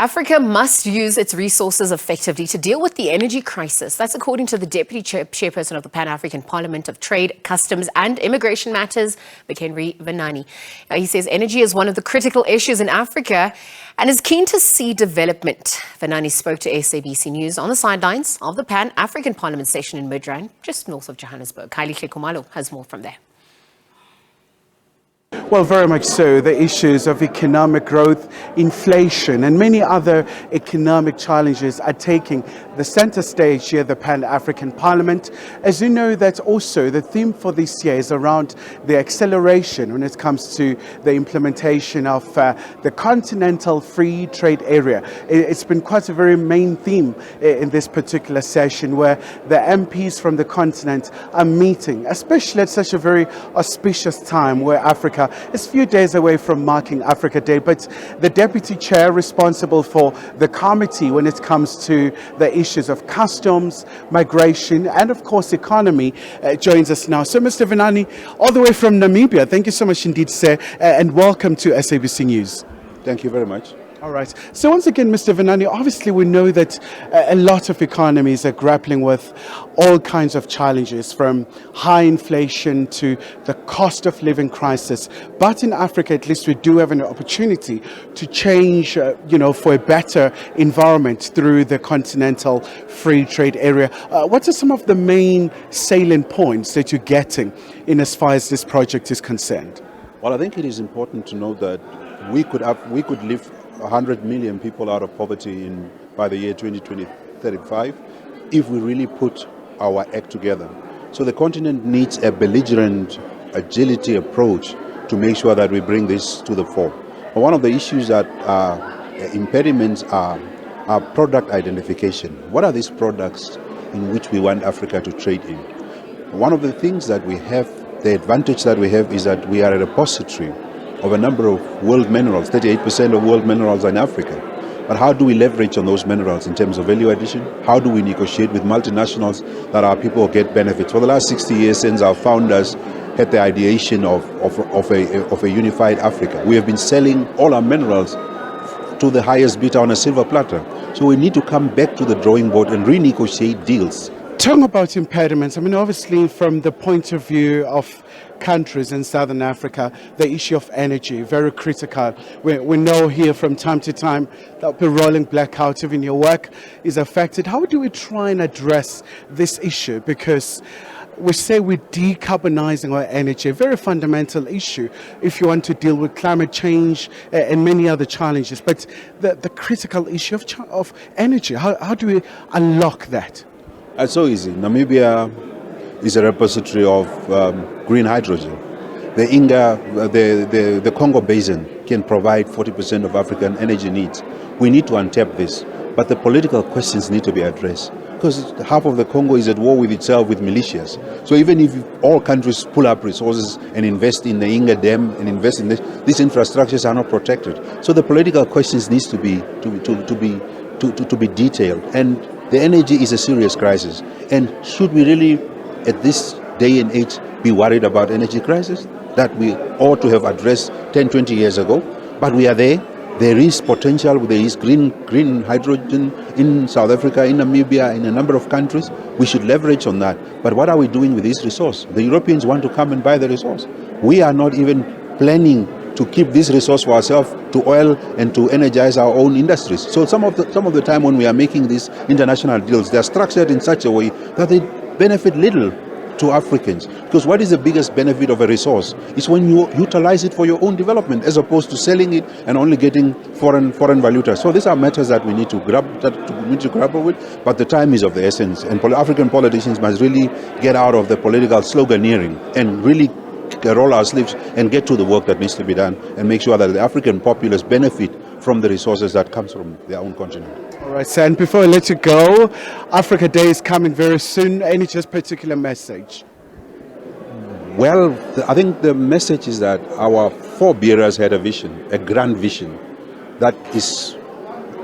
Africa must use its resources effectively to deal with the energy crisis. That's according to the Deputy Chairperson of the Pan-African Parliament of Trade, Customs and Immigration Matters, McHenry Venaani. He says energy is one of the critical issues in Africa and is keen to see development. Venaani spoke to SABC News on the sidelines of the Pan-African Parliament session in Midrand, just north of Johannesburg. Khayelihle Khumalo has more from there. Well, very much so. The issues of economic growth, inflation, and many other economic challenges are taking the center stage here at the Pan-African Parliament. As you know, that's also the theme for this year is around the acceleration when it comes to the implementation of the Continental Free Trade Area. It's been quite a very main theme in this particular session where the MPs from the continent are meeting, especially at such a very auspicious time where Africa is a few days away from marking Africa Day. But the Deputy Chair responsible for the committee when it comes to the issues of customs, migration, and of course economy joins us now. So Mr. Venaani, all the way from Namibia, thank you so much indeed, sir, and welcome to SABC News. Thank you very much. All right. So once again, Mr. Venaani, obviously we know that a lot of economies are grappling with all kinds of challenges, from high inflation to the cost of living crisis. But in Africa, at least, we do have an opportunity to change, for a better environment through the Continental Free Trade Area. What are some of the main salient points that you're getting in as far as this project is concerned? Well, I think it is important to note that we could live 100 million people out of poverty by the year 2035 if we really put our act together. So the continent needs a belligerent agility approach to make sure that we bring this to the fore. But one of the issues that are impediments are product identification. What are these products in which we want Africa to trade in? One of the things that we have, the advantage that we have, is that we are a repository of a number of world minerals. 38% of world minerals are in Africa. But how do we leverage on those minerals in terms of value addition? How do we negotiate with multinationals that our people get benefits? For the last 60 years since our founders had the ideation of a unified Africa, we have been selling all our minerals to the highest bidder on a silver platter. So we need to come back to the drawing board and renegotiate deals. Talking about impediments, I mean, obviously from the point of view of countries in Southern Africa, the issue of energy, very critical. We know here from time to time that the rolling blackout, even your work, is affected. How do we try and address this issue? Because we say we're decarbonizing our energy, a very fundamental issue if you want to deal with climate change and many other challenges. But the critical issue of energy, how do we unlock that? It's so easy. Namibia is a repository of green hydrogen. The Congo Basin can provide 40% of African energy needs. We need to untap this, but the political questions need to be addressed, because half of the Congo is at war with itself, with militias. So even if all countries pull up resources and invest in the Inga Dam and invest in this, these infrastructures are not protected. So the political questions needs to be detailed, and the energy is a serious crisis. And should we really, at this day and age, be worried about energy crisis that we ought to have addressed 10, 20 years ago? But we are there. There is potential. There is green hydrogen in South Africa, in Namibia, in a number of countries. We should leverage on that. But what are we doing with this resource? The Europeans want to come and buy the resource. We are not even planning to keep this resource for ourselves, to oil and to energize our own industries. So some of the time when we are making these international deals, they are structured in such a way that they benefit little to Africans. Because what is the biggest benefit of a resource? It's when you utilize it for your own development, as opposed to selling it and only getting foreign valuta. So these are matters that we need to grapple with, but the time is of the essence, and African politicians must really get out of the political sloganeering and really roll our sleeves and get to the work that needs to be done and make sure that the African populace benefit from the resources that comes from their own continent. All right, sir, and before I let you go, Africa Day is coming very soon. Any just particular message? Well, I think the message is that our forebearers had a vision, a grand vision, that is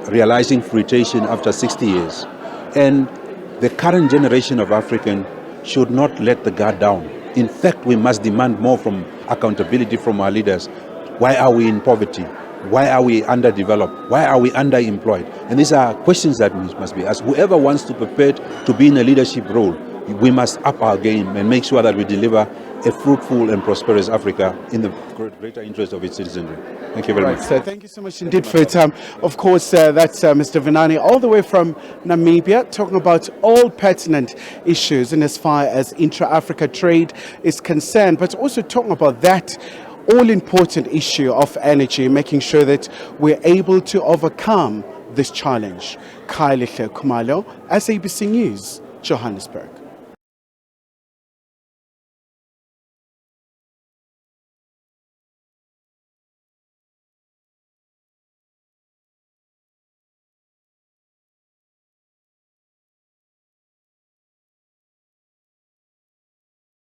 realizing fruition after 60 years. And the current generation of African should not let the guard down. In fact, we must demand more from accountability from our leaders. Why are we in poverty? Why are we underdeveloped? Why are we underemployed? And these are questions that must be asked. Whoever wants to prepare to be in a leadership role, we must up our game and make sure that we deliver a fruitful and prosperous Africa in the greater interest of its citizenry. Thank you very much. So thank you so much indeed for your time. Of course, that's Mr. Venaani, all the way from Namibia, talking about all pertinent issues in as far as intra-Africa trade is concerned, but also talking about that all-important issue of energy, making sure that we're able to overcome this challenge. Khayelihle, Khumalo, SABC News, Johannesburg.